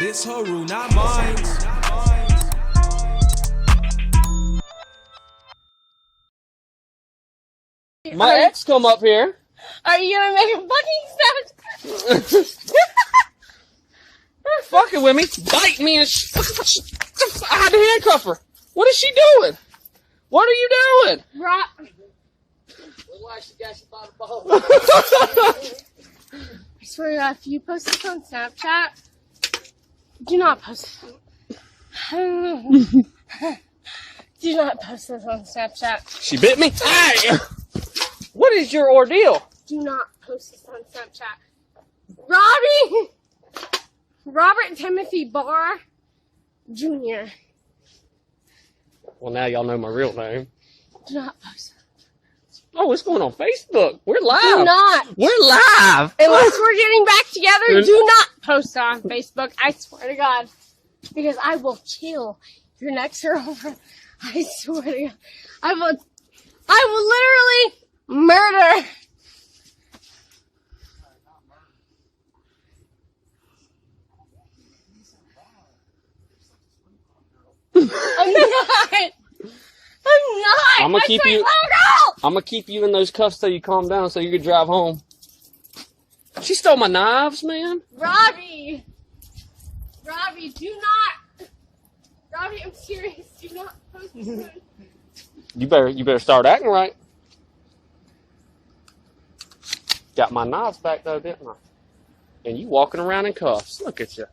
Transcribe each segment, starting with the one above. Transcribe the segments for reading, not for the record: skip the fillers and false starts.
This her rule, not mine. My ex come up here. Are you gonna make a fucking sound? Fucking with me, bite me, and I had to handcuff her. What is she doing? What are you doing? Rock. Why she got you by the ball? I swear to God, if you post this on Snapchat, do not post it. Do not post this on Snapchat. She bit me. Hey! What is your ordeal? Do not post this on Snapchat. Robbie! Robert Timothy Barr Jr. Well, now y'all know my real name. Do not post it. Oh, it's going on Facebook. We're live. Do not. We're live. Unless we're getting back together, do not post it on Facebook. I swear to God. Because I will kill your next girlfriend. I swear to God. I will literally murder. I'm not. I'm gonna keep you. I'm gonna keep you in those cuffs till you calm down, so you can drive home. She stole my knives, man. Robbie, do not. Robbie, I'm serious. Do not post this. You better start acting right. Got my knives back though, didn't I? And you walking around in cuffs. Look at you.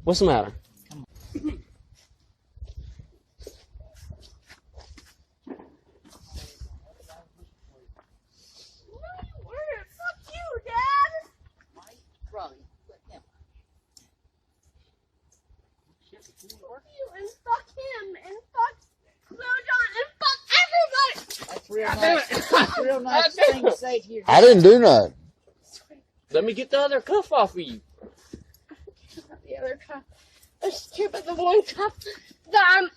What's the matter? Fuck you, Dad. Robbie, let him. Fuck you and fuck him and fuck Lil John and fuck everybody. That's real nice thing to say to your I didn't do nothing. Let me get the other cuff off of you. The other cup. I just care about the one cup that I'm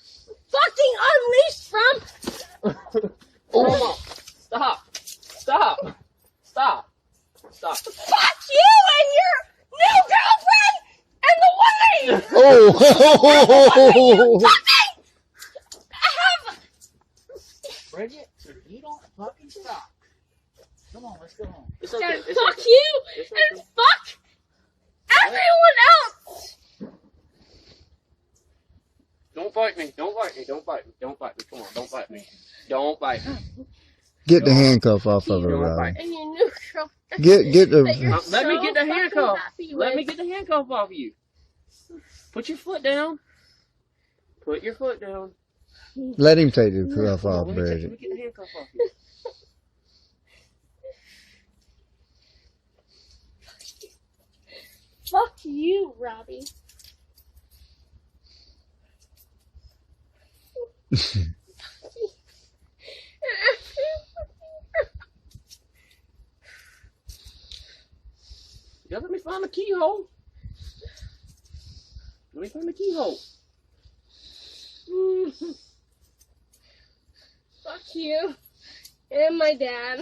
fucking unleashed from. Come on. Stop. Fuck you and your new girlfriend and the one that you Oh! have. Bridget, if you don't fucking stop. Come on, let's go home. It's And okay. fuck you and fuck everyone else. Don't bite me. Don't bite me. Come on, don't bite me. Don't bite me. Get the handcuff off of her, Don't Robbie. bite. And your new girlfriend. Get the. that you're Let me so get the fucking handcuff. happy Let with. me get the handcuff off you. Put your foot down. Put your foot down. Let him take the cuff Come on, off, let me Bridget. get the handcuff off you. Fuck you, Robbie. You gotta let me find the keyhole. Let me find the keyhole. Fuck you and my dad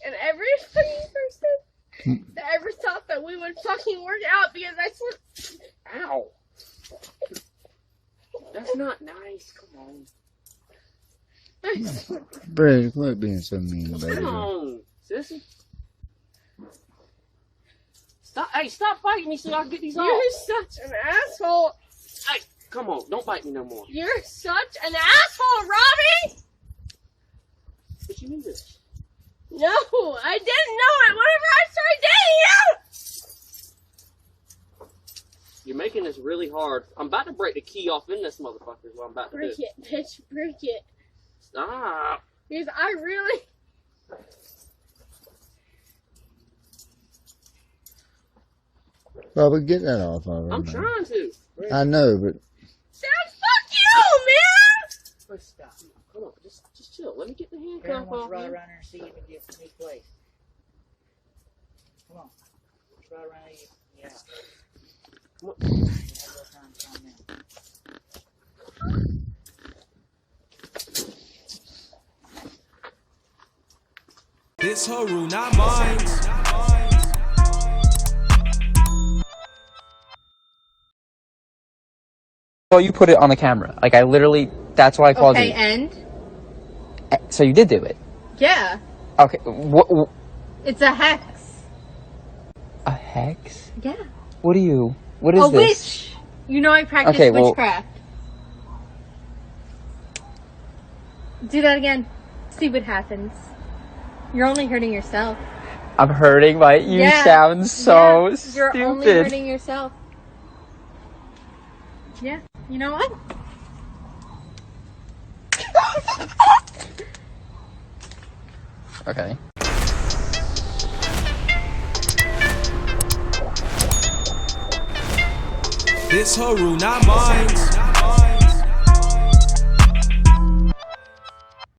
and every fucking person that ever thought that we would fucking work out because I swear. Ow. That's not nice. Come on. I swear. Bridget, quit being so mean, baby. Come on, sissy. Stop. Hey, stop fighting me so I can get these off. You're such an asshole. Hey, come on. Don't bite me no more. You're such an asshole, Robbie. But you knew this. No, I didn't know it whenever I started dating you. You're making this really hard. I'm about to break the key off in this motherfucker is what I'm about to Break do. it, bitch, break it. Stop. Because I really. Robbie, get that off of her. I'm man. trying to. I know, but Dad, fuck you, man. Let's stop. Come on, just chill. Let me get the Karen handcuff wants off to ride you. around there and see if we can get some new place. Come on. Let's ride around here. Yeah. Come on. We'll have a little time to calm down. This her rule, not mine. saw you put it on the camera. Like, I literally, that's why I called Okay, you. and? So you did do it? Yeah. Okay, It's a hex. a hex? Yeah. What is A this? witch. You know I practice Okay, well- witchcraft. Do that again. See what happens. You're only hurting yourself. I'm hurting you sound so You're stupid. only hurting yourself. Yeah. You know what? Okay. This her rule, not mine.